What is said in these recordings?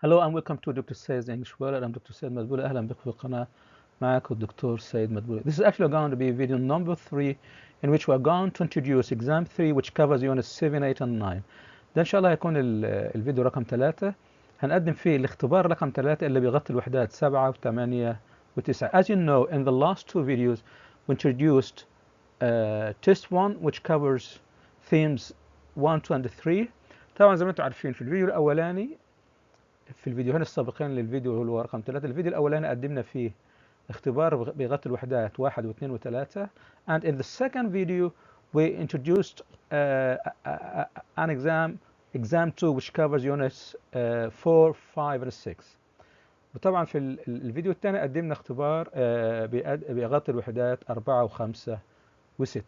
Hello and welcome to Dr. Said's English World. I'm Dr. Said Madbouli. أهلا بك في القناة. معك الدكتور سيد مدبولي. This is actually going to be video number 3 in which we're going to introduce exam 3 which covers units 7, 8 and 9. ده إن شاء الله هيكون الفيديو رقم 3. هنقدم فيه الاختبار رقم 3 اللي بيغطي الوحدات 7 و8 و9. As you know, in the last two videos we introduced test 1 which covers themes 1, 2 and 3. طبعا زي ما انتم عارفين في الفيديو الأولاني في الفيديوهين السابقين للفيديو اللي هو رقم 3 الفيديو الأولاني قدمنا فيه اختبار بيغطي الوحدات 1 و2 و3 and in the second video we introduced an exam 2 which covers units 4, 5 and 6 وطبعا في الفيديو الثاني قدمنا اختبار بيغطي الوحدات 4 و5 و6.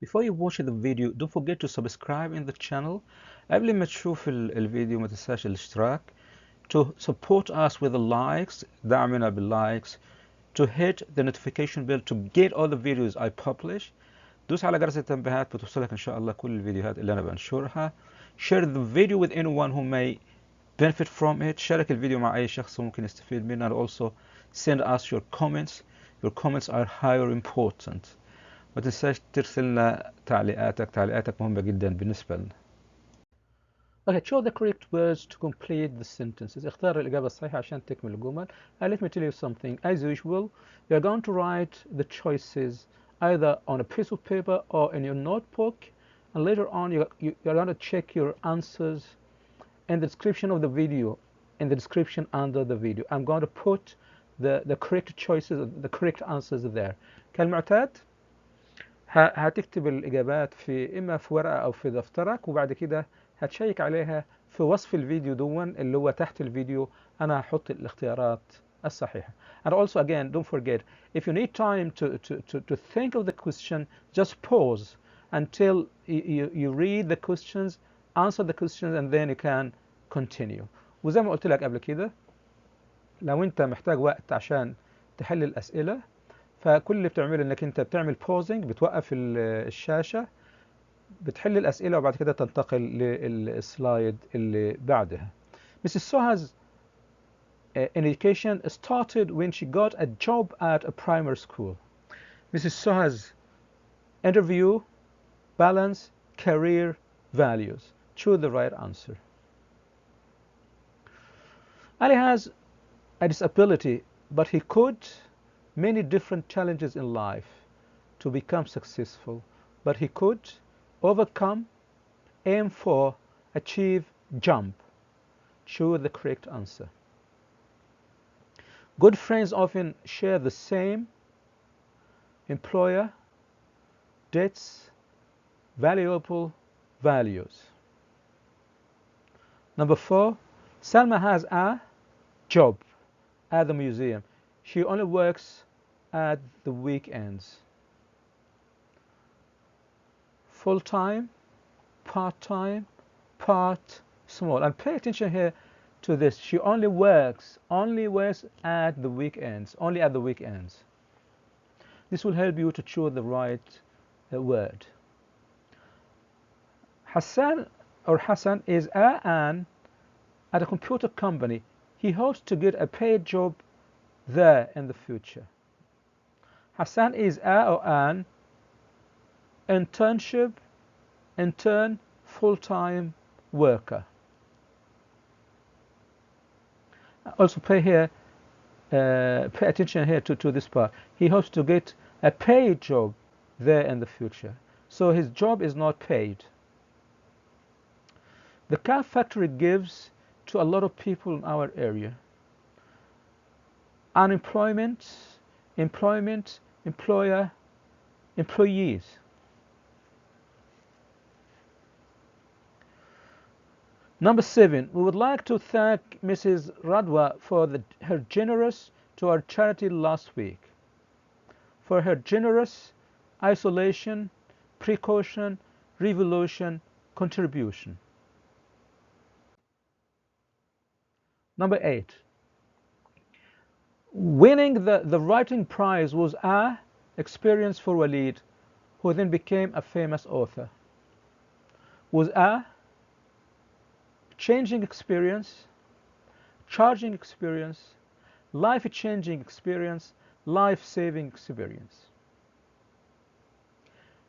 Before you watch the video, don't forget to subscribe in the channel. قبل ما تشوف الفيديو ما تنساش الاشتراك. To support us with the likes, دعمنا باللايكس. To hit the notification bell to get all the videos I publish. دوس على جرس التنبيهات بتوصلك إن شاء الله كل الفيديوهات اللي أنا بنشرها. Share the video with anyone who may benefit from it. شارك الفيديو مع أي شخص ممكن يستفيد منه. And also send us your comments. Your comments are highly important. ما تنساش ترسل لنا تعليقاتك مهمة جدا بالنسبة لنا. Okay, choose the correct words to complete the sentences. اختار الإجابة الصحيحة عشان تكمل الجمل. And let me tell you something. As usual, you're going to write the choices either on a piece of paper or in your notebook. And later on, you're going to check your answers in the description of the video, in the description under the video. I'm going to put the correct choices, the correct answers there. كالمعتاد هتكتب الإجابات في إما في ورقة أو في دفترك وبعد كده هتشيك عليها في وصف الفيديو دون اللي هو تحت الفيديو أنا هحط الاختيارات الصحيحة. And also again, don't forget, if you need time to think of the question, just pause until you read the questions, answer the questions and then you can continue. وزي ما قلت لك قبل كده لو أنت محتاج وقت عشان تحل الأسئلة فكل اللي بتعمله انك انت بتعمل بوزنج بتوقف الشاشة بتحل الأسئلة وبعد كده تنتقل للسلايد اللي بعدها. Mrs. Soha's education started when she got a job at a primary school. Mrs. Soha's interview, balance, career, values. Choose the right answer. Ali has a disability, but he could many different challenges in life to become successful, but he could overcome, aim for, achieve, jump. Choose the correct answer. Good friends often share the same employer, debts, valuable values. Number 4, Salma has a job at the museum. She only works at the weekends. Full-time, part-time, part, small. And pay attention here to this. She only works at the weekends, only at the weekends. This will help you to choose the right word. Hassan is at a computer company. He hopes to get a paid job there in the future. Hassan is an intern, full-time worker. Also pay attention here to this part. He hopes to get a paid job there in the future. So his job is not paid. The car factory gives to a lot of people in our area. Unemployment, employment, employer, employees. Number 7, we would like to thank Mrs. Radwa for her generous to our charity last week. For her generous isolation, precaution, revolution, contribution. Number 8, winning the writing prize was an experience for Walid, who then became a famous author. Was a changing experience, charging experience, life-changing experience, life-saving experience.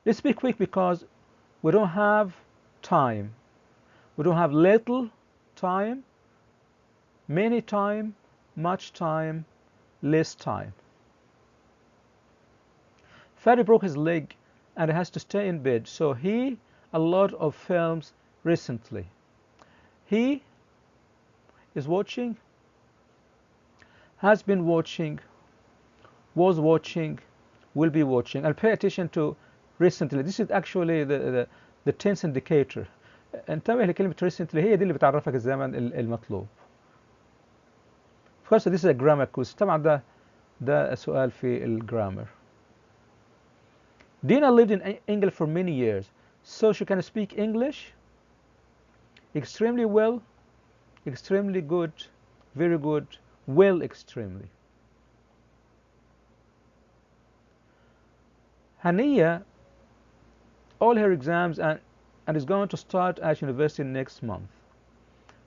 Let's be quick because we don't have time. We don't have little time, many time, much time, less time. Fatty broke his leg and has to stay in bed, so he a lot of films recently. He is watching, has been watching, was watching, will be watching. And pay attention to recently. This is actually the tense indicator. انتبه لكلمة recently، هي دي اللي بتعرفك الزمن المطلوب. Of course this is a grammar quiz. طبعا ده سؤال في الجرامر. Dina lived in England for many years, so she can speak English extremely well, extremely good, very good, well, extremely. Hania, all her exams and is going to start at university next month.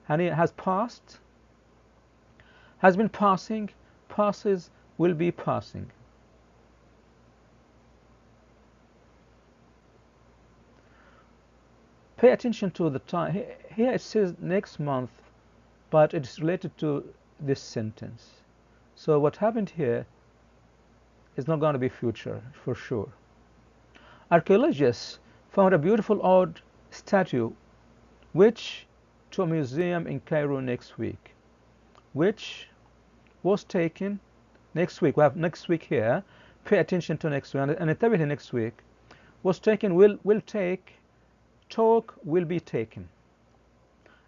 Hania has passed, has been passing, passes, will be passing. Pay attention to the time. Here it says next month, but it's related to this sentence. So what happened here is not going to be future for sure. Archaeologists found a beautiful old statue which to a museum in Cairo next week, which was taken next week. We have next week here. Pay attention to next week. And انتبه next week. Was taken, will take, talk, will be taken.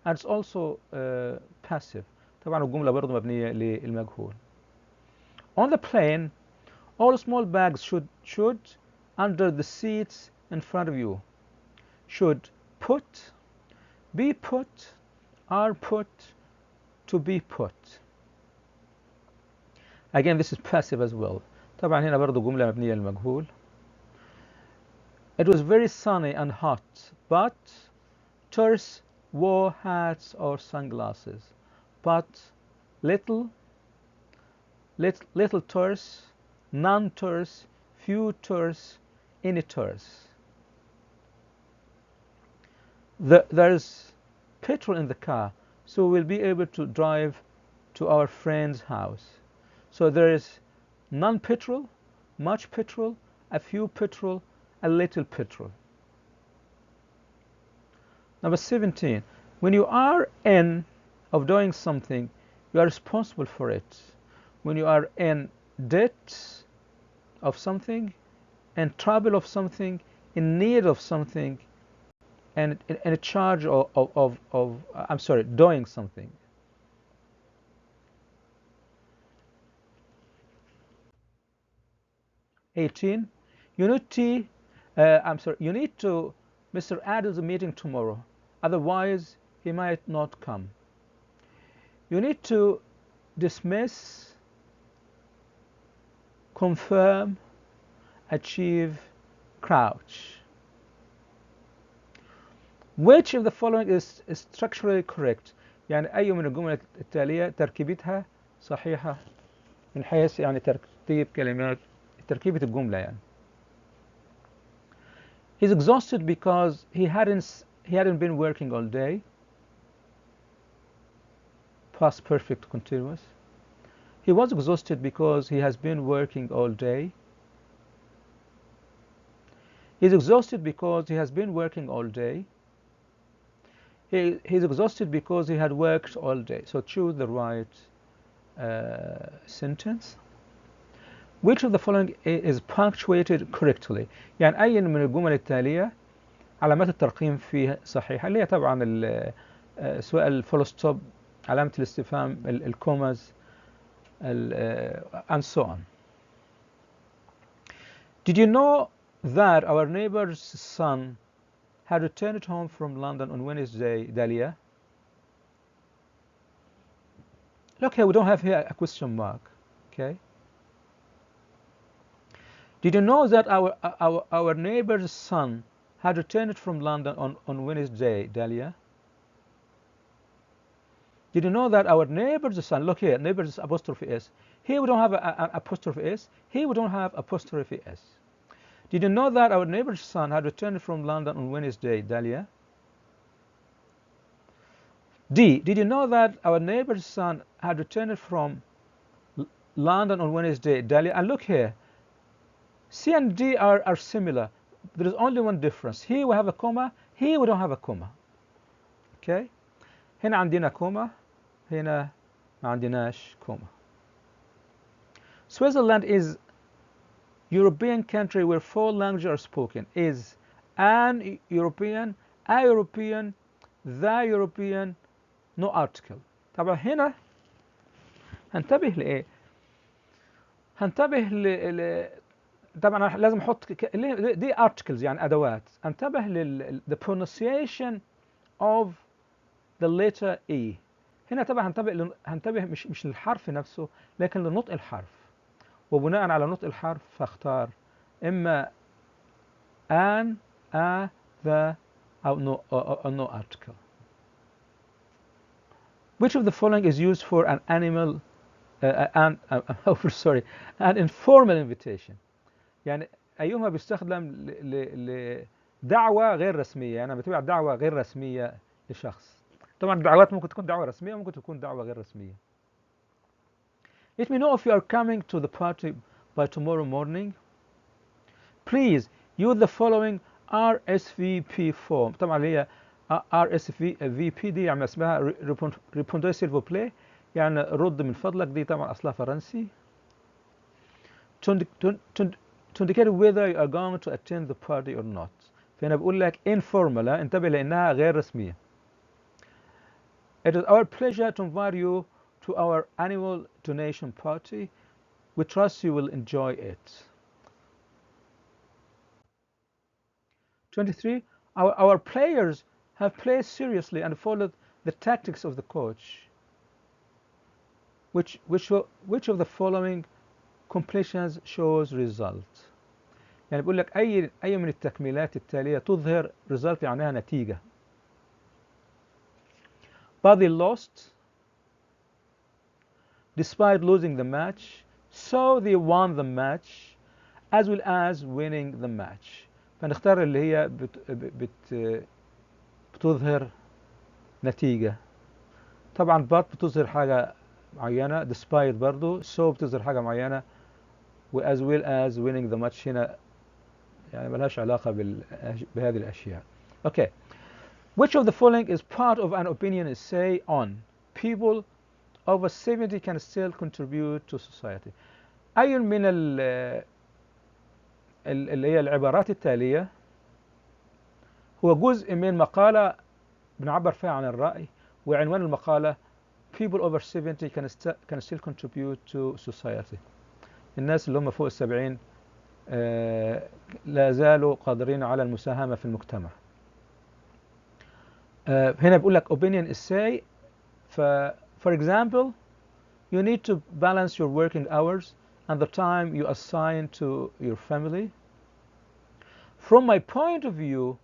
And it's also passive. طبعا الجملة برضه مبنية للمجهول. On the plane, all small bags should under the seats in front of you. Should put, be put, are put, to be put. Again, this is passive as well. طبعا هنا برضه جملة مبنية للمجهول. It was very sunny and hot, but tourists wore hats or sunglasses. But little tourists, none tourists, few tourists, any tourists. There's petrol in the car, so we'll be able to drive to our friend's house. So there is none petrol, much petrol, a few petrol, a little petrol. Number 17. When you are in of doing something, you are responsible for it. When you are in debt of something, in trouble of something, in need of something, and in a charge of doing something. '18. You need to Mr. Adams meeting tomorrow, otherwise he might not come. You need to dismiss, confirm, achieve, crouch. Which of the following is structurally correct؟ يعني أي من الجمل التالية تركيبتها صحيحة من حيث يعني ترتيب كلمات تركيبة الجملة يعني. He's exhausted because he hadn't been working all day. Past perfect continuous. He was exhausted because he has been working all day. He's exhausted because he has been working all day. He's exhausted because he had worked all day. So choose the right sentence. Which of the following is punctuated correctly؟ يعني أي من الجمل التالية علامات الترقيم فيها صحيحة، اللي هي طبعا سواء الفول ستوب، علامة الاستفهام، الكوماز، and so on. Did you know that our neighbor's son had returned home from London on Wednesday, Dalia? Look here, we don't have here a question mark, okay? Did you know that our neighbor's son had returned from London on Wednesday, Dalia? Did you know that our neighbor's son, look here, neighbor's apostrophe S. Here we don't have an apostrophe S. Here we don't have apostrophe S. Did you know that our neighbor's son had returned from London on Wednesday, Dalia? D. Did you know that our neighbor's son had returned from London on Wednesday, Dalia? And look here, C and D are similar. There is only one difference. Here we have a comma, here we don't have a comma. Okay? هنا عندنا كوما، هنا ما عندناش كوما. Switzerland is European country where 4 languages are spoken. Is an European, a European, the European, no article. طبعا هنا هنتبه لإيه؟ هنتبه طبعا لازم احط دي articles يعني ادوات. انتبه the pronunciation of the letter E. هنا طبعا هنتبه مش للحرف نفسه لكن لنطق الحرف، وبناء على نطق الحرف فاختار اما an, a, the او no article. Which of the following is used for an animal an informal invitation؟ يعني أيهما بيستخدم لدعوة غير رسمية، يعني بتبع دعوة غير رسمية لشخص. طبعا الدعوات ممكن تكون دعوة رسمية وممكن تكون دعوة غير رسمية. Let me know if you are coming to the party by tomorrow morning. Please use the following RSVP form. طبعا اللي هي RSVP دي يعني اسمها répondez s'il vous plaît، يعني رد من فضلك، دي طبعا أصلها فرنسي. To indicate whether you are going to attend the party or not. فهنا بقول لك informal، انتبه لأنها غير رسمية. It is our pleasure to invite you to our annual donation party. We trust you will enjoy it. 23. Our players have played seriously and followed the tactics of the coach. Which of the following completions shows result؟ يعني بقول لك أي من التكميلات التالية تظهر result يعنيها نتيجة. But they lost despite losing the match, so they won the match as well as winning the match. فنختار اللي هي بتظهر نتيجة. طبعا but بتظهر حاجة معينة، despite برضو، so بتظهر حاجة معينة، و as well as winning the match هنا يعني ملهاش علاقة بهذه الأشياء. Okay. Which of the following is part of an opinion essay on people over 70 can still contribute to society؟ أي من اللي هي العبارات التالية هو جزء من مقالة بنعبر فيها عن الرأي، وعنوان المقالة people over 70 can still contribute to society. الناس اللي هم فوق 70 لا زالوا قادرين على المساهمة في المجتمع. هنا بقول لك opinion essay. For example, you need to balance your working hours and the time you assign to your family. From my point of view,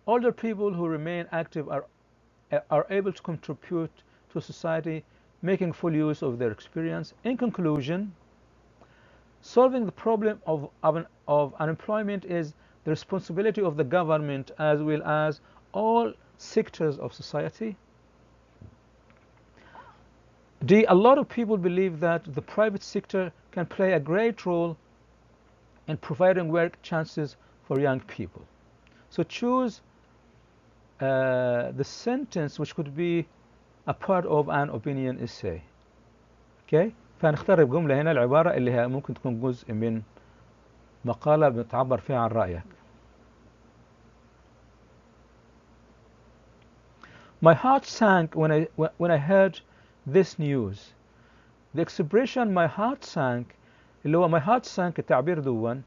older people who remain active are able to contribute to society, making full use of their experience. In conclusion, solving the problem of unemployment is the responsibility of the government as well as all sectors of society. D. A lot of people believe that the private sector can play a great role in providing work chances for young people. So choose the sentence which could be a part of an opinion essay. Okay? فهنختار الجملة هنا العبارة اللي هي ممكن تكون جزء من مقالة بتعبر فيها عن رأيك. My heart sank when I heard this news. The expression my heart sank اللي هو my heart sank التعبير دون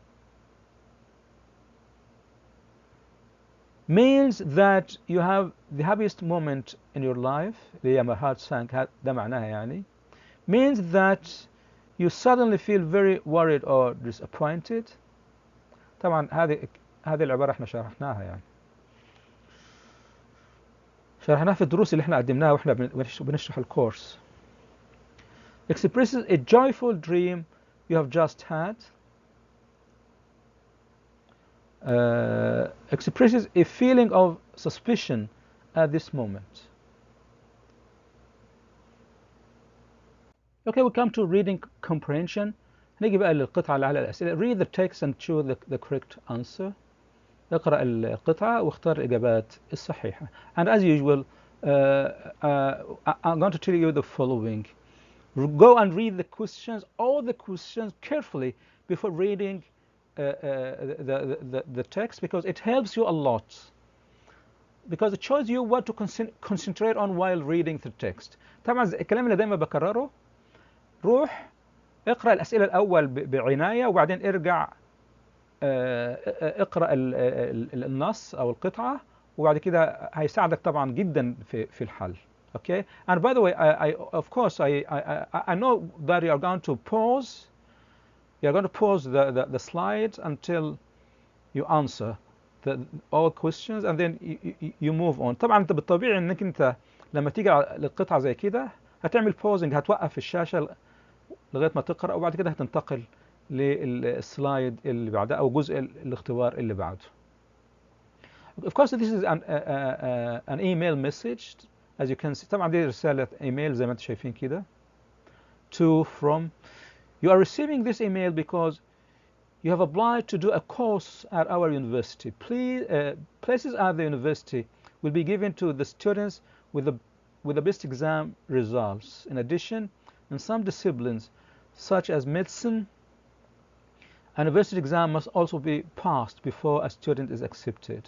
means that you have the happiest moment in your life اللي هي my heart sank ده معناها يعني means that you suddenly feel very worried or disappointed. طبعا هذه العبارة احنا شرحناها يعني شرحناها في الدروس اللي احنا قدمناها واحنا بنشرح الكورس. Expresses a joyful dream you have just had. Expresses a feeling of suspicion at this moment. Okay, we come to reading comprehension. نيجي بقى للقطعة اللي على الأسئلة. Read the text and choose the correct answer. اقرأ القطعة واختار الإجابات الصحيحة. And as usual, I'm going to tell you the following. Go and read the questions, all the questions carefully before reading the text, because it helps you a lot. Because it shows you what to concentrate on while reading the text. طبعا الكلام اللي دايما بكرره، روح اقرأ الأسئلة الأول بعناية وبعدين ارجع اقرأ النص أو القطعة، وبعد كده هيساعدك طبعا جدا في الحل. Okay, and by the way, of course I know that you are going to pause. You are going to pause the slides until you answer all questions, and then you move on. طبعا انت بالطبيعي انك انت لما تيجي للقطعة زي كده هتعمل pausing، هتوقف الشاشة لغاية ما تقرأ، وبعد كده هتنتقل للسلايد اللي بعده أو جزء الاختبار اللي بعده. Of course this is an email message as you can see. طبعا دي رسالة ايميل زي ما انتم شايفين كده. To from. You are receiving this email because you have applied to do a course at our university. Please, places at the university will be given to the students with the best exam results. In addition, in some disciplines such as medicine, a university exam must also be passed before a student is accepted.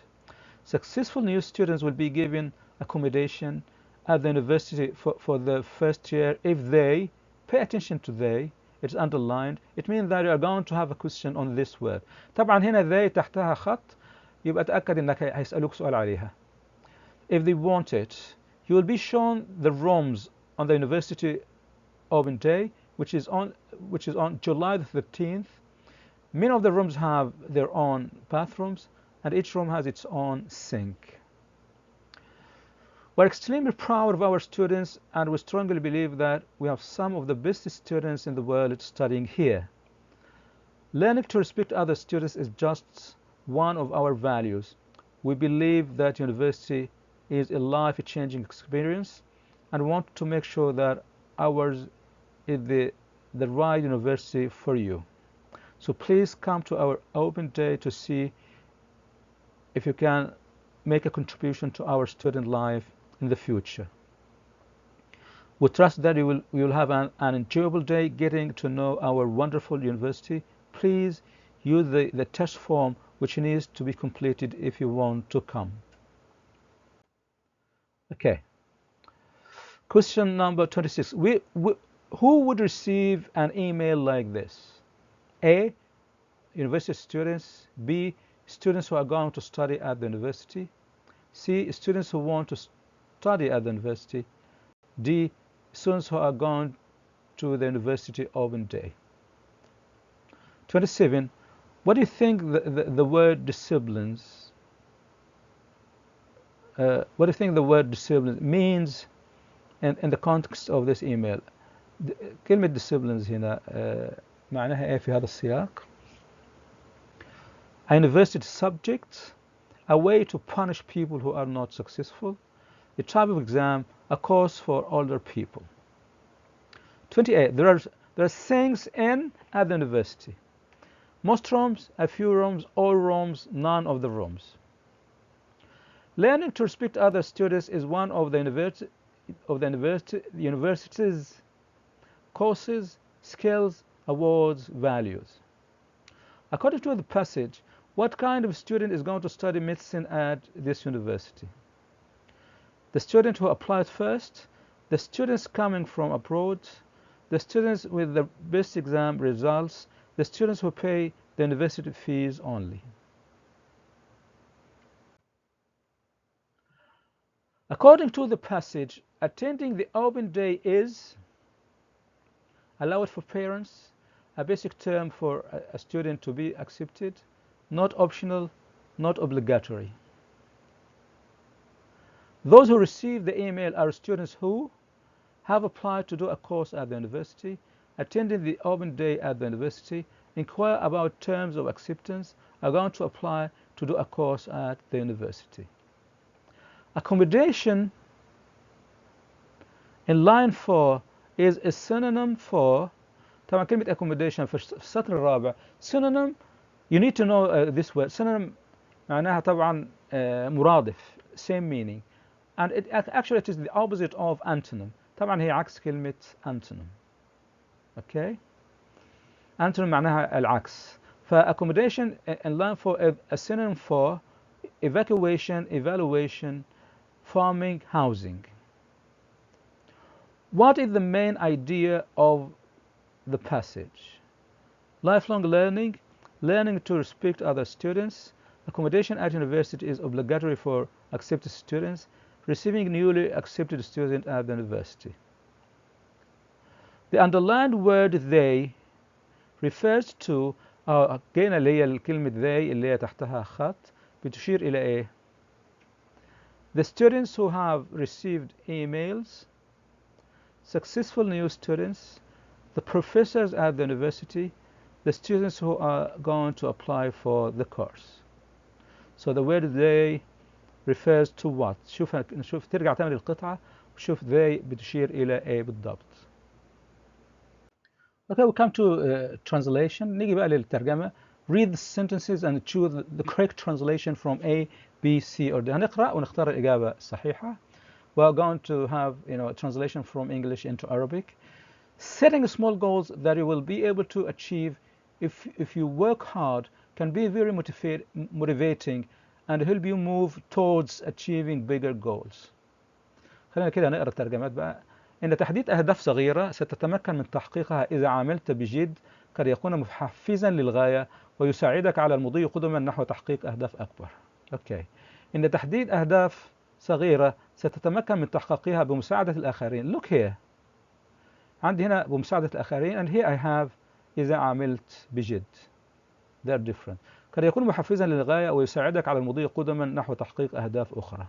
Successful new students will be given accommodation at the university for the first year if they, pay attention to they, it's underlined, it means that you are going to have a question on this word. طبعا هنا they تحتها خط، يبقى تأكد انك هيسألوك سؤال عليها. If they want it, you will be shown the rooms on the university open day, which is on July the 13th. Many of the rooms have their own bathrooms, and each room has its own sink. We're extremely proud of our students, and we strongly believe that we have some of the best students in the world studying here. Learning to respect other students is just one of our values. We believe that university is a life-changing experience, and want to make sure that ours is the right university for you. So please come to our open day to see if you can make a contribution to our student life in the future. We trust that you will have an enjoyable day getting to know our wonderful university. Please use the test form which needs to be completed if you want to come. Okay. Question number 26. Who would receive an email like this? A, university students. B, students who are going to study at the university. C, students who want to study at the university. D, students who are going to the university open day. 27. What do you think the word disciplines? What do you think the word disciplines means in the context of this email? كلمة disciplines هنا معناها إيه في هذا السياق؟ A university subject, a way to punish people who are not successful, a type of exam, a course for older people. 28. There are things in at the university. Most rooms, a few rooms, all rooms, none of the rooms. Learning to respect other students is one of the university's courses, skills, awards, values. According to the passage, what kind of student is going to study medicine at this university? The student who applied first, the students coming from abroad, the students with the best exam results, the students who pay the university fees only. According to the passage, attending the open day is allowed for parents, a basic term for a student to be accepted, not optional, not obligatory. Those who receive the email are students who have applied to do a course at the university, attended the open day at the university, inquire about terms of acceptance, are going to apply to do a course at the university. Accommodation in line 4 is a synonym for طبعا كلمة accommodation في السطر الرابع synonym you need to know this word synonym معناها طبعا مرادف same meaning and actually it is the opposite of antonym طبعا هي عكس كلمة antonym. okay antonym معناها العكس. accommodation in line 4 is a synonym for evacuation, evaluation, farming, housing. What is the main idea of the passage? Lifelong learning, learning to respect other students, accommodation at university is obligatory for accepted students, receiving newly accepted students at the university. The underlined word they refers to again اللي هي الكلمة they اللي هي تحتها خط بتشير إلى إيه؟ The students who have received emails, successful new students, the professors at the university, the students who are going to apply for the course. So the word they refers to what? شوف ترجع تعمل القطعة وشوف they بتشير إلى إيه بالضبط. Okay, we come to translation. نيجي بقى للترجمة. Read the sentences and choose the correct translation from A, B, C or D. هنقرأ ونختار الإجابة الصحيحة. We are going to have a translation from English into Arabic. Setting small goals that you will be able to achieve if you work hard can be very motivating and help you move towards achieving bigger goals. خلينا كده نقرأ الترجمات بقى. إن تحديد أهداف صغيرة ستتمكن من تحقيقها إذا عملت بجد قد يكون محفزا للغاية ويساعدك على المضي قدما نحو تحقيق أهداف أكبر. أوكي. إن تحديد أهداف صغيرة ستتمكن من تحقيقها بمساعدة الآخرين. Look here. عندي هنا بمساعدة الآخرين and here I have إذا عملت بجد. They're different. قد يكون محفزا للغاية ويساعدك على المضي قدما نحو تحقيق أهداف أخرى.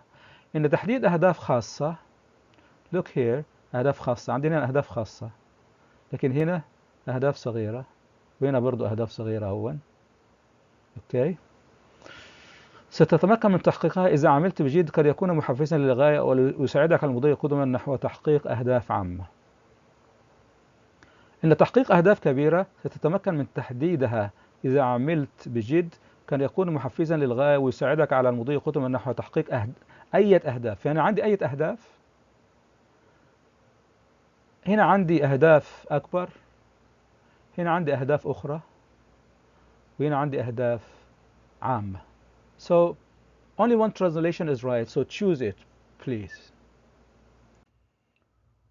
إن تحديد أهداف خاصة. Look here. أهداف خاصة. عندنا هنا أهداف خاصة لكن هنا أهداف صغيرة وهنا برضو أهداف صغيرة أولا. أوكي. ستتمكن من تحقيقها إذا عملت بجد قد يكون محفزا للغاية ويساعدك على المضي قدما نحو تحقيق أهداف عامة. إن تحقيق أهداف كبيرة ستتمكن من تحديدها إذا عملت بجد قد يكون محفزا للغاية ويساعدك على المضي قدما نحو تحقيق أي أهداف. يعني عندي أي أهداف. هنا عندي أهداف أكبر هنا عندي أهداف أخرى وهنا عندي أهداف عامة. So only one translation is right, so choose it please.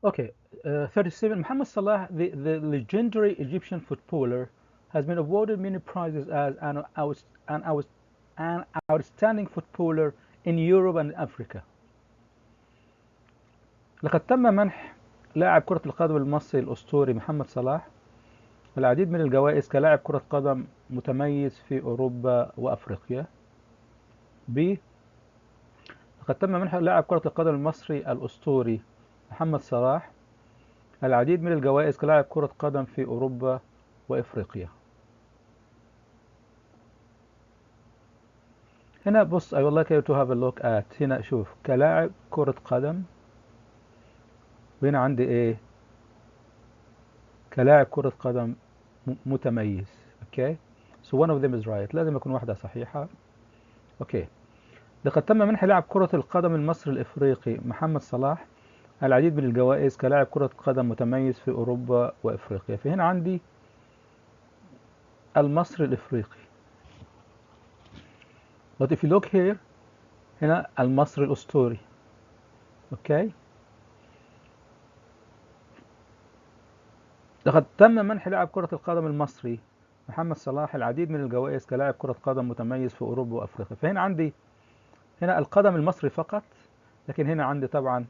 Okay, 37. Muhammad Salah, the legendary Egyptian footballer, has been awarded many prizes as an outstanding footballer in Europe and Africa. لقد تم منح لاعب كرة القدم المصري الأسطوري محمد صلاح العديد من الجوائز كلاعب كرة قدم متميز في أوروبا وأفريقيا. B. لقد تم منح لاعب كرة القدم المصري الأسطوري محمد صلاح العديد من الجوائز كلاعب كرة قدم في أوروبا وأفريقيا. هنا بص I would like you to have a look at هنا شوف كلاعب كرة قدم وهنا عندي إيه كلاعب كرة قدم متميز. Okay, so one of them is right. لازم يكون واحدة صحيحة. Okay. لقد تم منح لاعب كرة القدم المصري الإفريقي محمد صلاح العديد من الجوائز كلاعب كرة قدم متميز في أوروبا وأفريقيا. فهنا عندي المصري الإفريقي. But if you look here هنا المصري الأسطوري. Okay. لقد تم منح لاعب كرة القدم المصري محمد صلاح العديد من الجوائز كلاعب كرة قدم متميز في أوروبا وأفريقيا. فهنا عندي هنا القدم المصري فقط لكن هنا عندي طبعا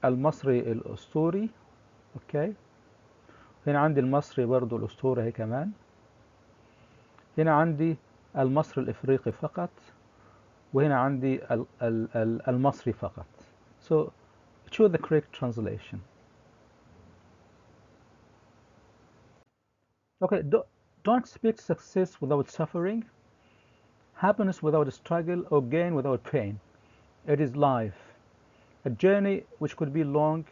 المصري الأسطوري. اوكي. هنا عندي المصري برضو الأسطوري هي كمان. هنا عندي المصري الإفريقي فقط وهنا عندي المصري فقط. So choose the correct translation. Okay, don't expect success without suffering, happiness without struggle, or gain without pain. It is life, a journey which could be long,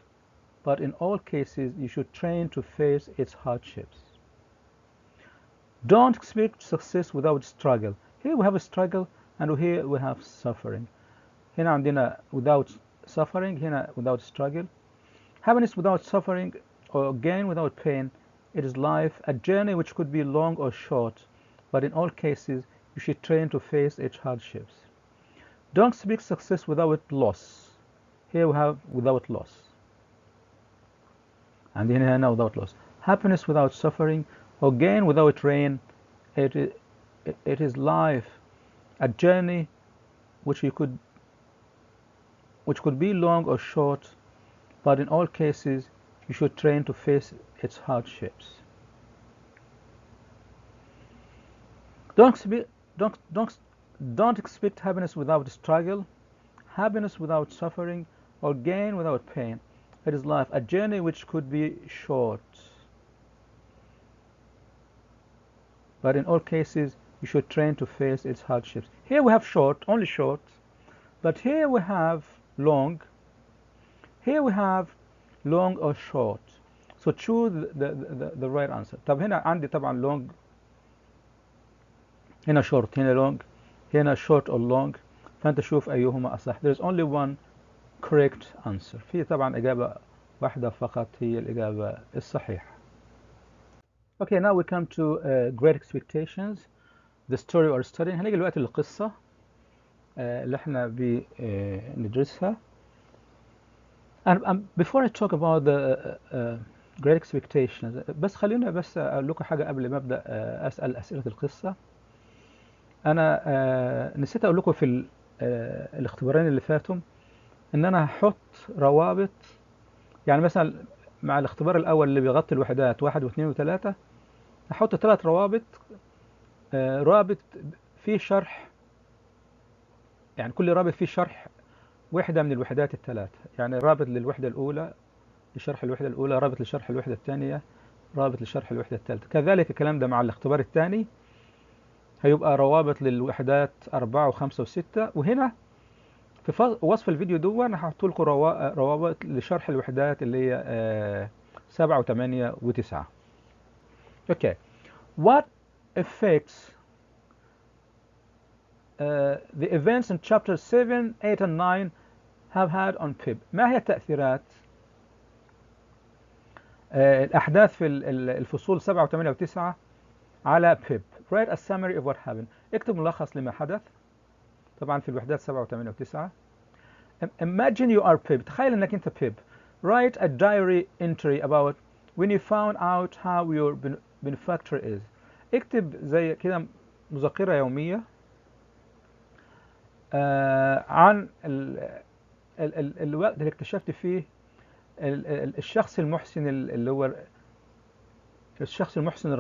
but in all cases you should train to face its hardships. Don't expect success without struggle. Here we have a struggle and here we have suffering. هنا عندنا without suffering, هنا without struggle. Happiness without suffering or gain without pain. It is life, a journey which could be long or short, but in all cases you should train to face its hardships. Don't expect success without loss. Here we have without loss. And هنا without loss. Happiness without suffering or gain without rain. It is life, a journey which could be long or short, but in all cases you should train to face its hardships. Don't expect happiness without struggle, happiness without suffering, or gain without pain. It is life, a journey which could be short, but in all cases you should train to face its hardships. Here we have short, only short, but here we have long. Here we have long or short. So choose the right answer. طب هنا عندي طبعا long، هنا short، هنا long، هنا short or long، فأنت شوف أيهما أصح. There is only one correct answer. في طبعا إجابة واحدة فقط هي الإجابة الصحيحة. Okay, now we come to great expectations, the story or study. هنيجي دلوقتي للقصة اللي احنا بندرسها. And before I talk about the great expectations، بس خلينا بس أقول لكم حاجة قبل ما أبدأ أسأل أسئلة القصة. أنا نسيت أقول لكم في الاختبارين اللي فاتوا إن أنا هحط روابط. يعني مثلا مع الاختبار الأول اللي بيغطي الوحدات 1 و2 و3 هحط 3 روابط. رابط فيه شرح، يعني كل رابط فيه شرح وحدة من الوحدات الثلاثة. يعني رابط للوحدة الأولى لشرح الوحدة الأولى، رابط لشرح الوحدة الثانية، رابط لشرح الوحدة الثالثة. كذلك الكلام ده مع الاختبار الثاني هيبقى روابط للوحدات 4 و5 و6. وهنا في وصف الفيديو ده أنا هحط لكم روابط لشرح الوحدات اللي هي 7 و8 و9. Okay. What effects the events in chapters 7, 8 and 9 have had on PIB؟ ما هي التأثيرات الأحداث في الفصول 7 و8 و9 على PIB؟ Write a summary of what happened. اكتب ملخص لما حدث طبعا في الوحدات 7 و8 و9. Imagine you are PIB. تخيل انك انت PIB. Write a diary entry about when you found out how your benefactor is. اكتب زي كده مذكرة يومية عن الوقت اللي اكتشفت فيه الشخص المحسن اللي هو الشخص المحسن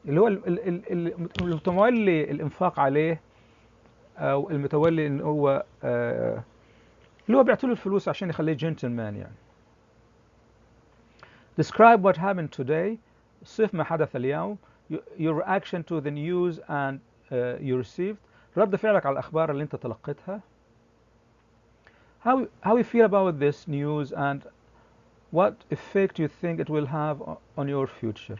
اللي هو المتولي الإنفاق عليه، أو المتولي إن هو اللي هو بيعطيله الفلوس عشان يخليه جنتلمان يعني. Describe what happened today. صف ما حدث اليوم. Your reaction to the news and you received. رد فعلك على الأخبار اللي أنت تلقيتها. How you feel about this news and what effect you think it will have on your future.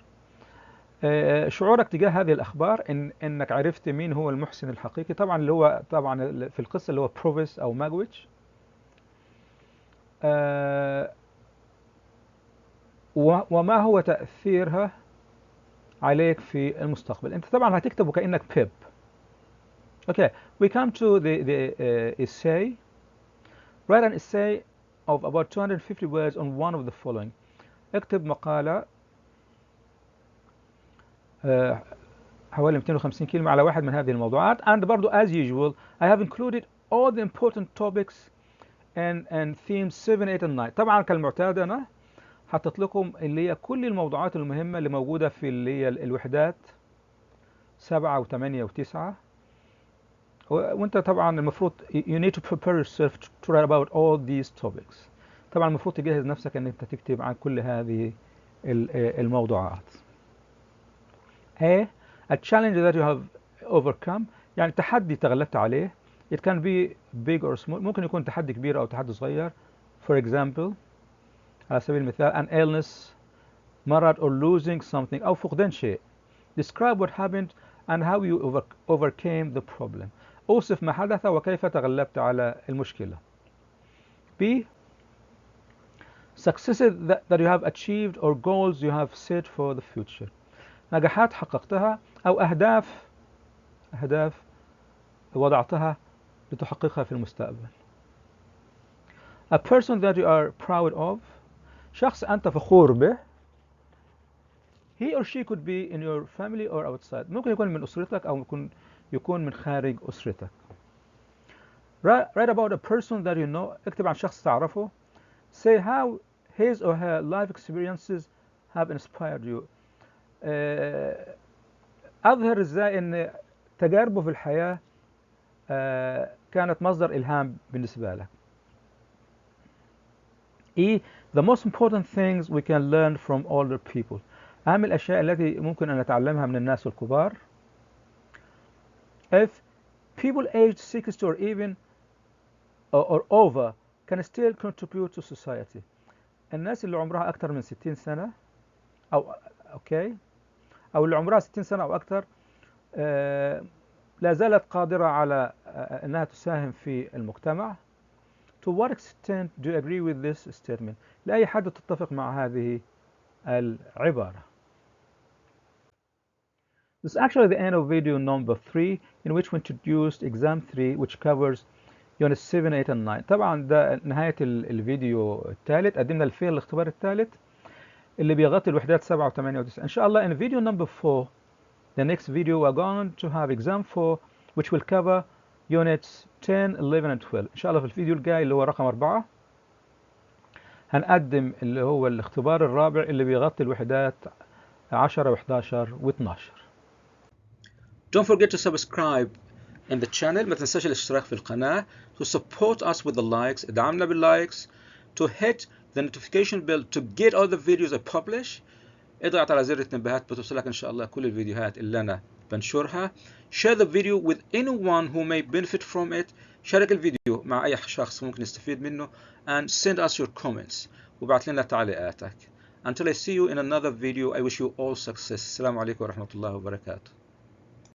شعورك تجاه هذه الأخبار إنك عرفت مين هو المحسن الحقيقي. طبعا اللي هو طبعا في القصة اللي هو بروفيس أو ماجويتش. وما هو تأثيرها عليك في المستقبل. أنت طبعا هتكتبه كأنك بيب. Okay, we come to the essay. Write an essay of about 250 words on one of the following. اكتب مقالة حوالي 250 كلمة على واحد من هذه الموضوعات. And برضو as usual I have included all the important topics and themes 7, 8 and 9. طبعا كالمعتاد أنا حطيت لكم اللي هي كل الموضوعات المهمة اللي موجودة في اللي هي الوحدات 7 و8 و9 وانت طبعا المفروض you need to prepare yourself to write about all these topics. طبعا المفروض تجهز نفسك ان انت تكتب عن كل هذه الموضوعات. A challenge that you have overcome، يعني تحدي تغلبت عليه. It can be big or small، ممكن يكون تحدي كبير او تحدي صغير. For example، على سبيل المثال an illness، مرض or losing something أو فقدان شيء. Describe what happened and how you overcame the problem. أوصف ما حدث وكيف تغلبت على المشكلة. B successes that you have achieved or goals you have set for the future. نجاحات حققتها أو أهداف وضعتها لتحققها في المستقبل. A person that you are proud of، شخص أنت فخور به. He or she could be in your family or outside، ممكن يكون من أسرتك أو يكون من خارج أسرتك. Write about a person that you know، اكتب عن شخص تعرفه. Say how his or her life experiences have inspired you. أظهر إزاي إن تجاربه في الحياة كانت مصدر إلهام بالنسبة لك. E the most important things we can learn from older people، أهم الأشياء التي ممكن أن نتعلمها من الناس الكبار. If people aged 60 or even or over can still contribute to society، الناس اللي عمرها أكثر من 60 سنة أو أو اللي عمرها 60 سنة أو أكثر لا زالت قادرة على أنها تساهم في المجتمع. To what extent do you agree with this statement؟ لأي حد تتفق مع هذه العبارة. This is actually the end of video number 3 in which we introduced exam 3 which covers units 7, 8 and 9. طبعا ده نهاية الفيديو الثالث، قدمنا فيه الاختبار الثالث اللي بيغطي الوحدات 7 و8 و9. إن شاء الله in video number 4 the next video we're going to have exam 4 which will cover units 10, 11 and 12. إن شاء الله في الفيديو الجاي اللي هو رقم 4 هنقدم اللي هو الاختبار الرابع اللي بيغطي الوحدات 10 و11 و12. Don't forget to subscribe in the channel. ما تنساش الاشتراك في القناة. To support us with the likes، ادعمنا باللايكس. To hit the notification bell to get all the videos I publish. اضغط على زر التنبيهات بتوصلك إن شاء الله كل الفيديوهات اللي أنا بنشرها. Share the video with anyone who may benefit from it. شارك الفيديو مع أي شخص ممكن يستفيد منه. And send us your comments. وبعت لنا تعليقاتك. Until I see you in another video, I wish you all success. السلام عليكم ورحمة الله وبركاته.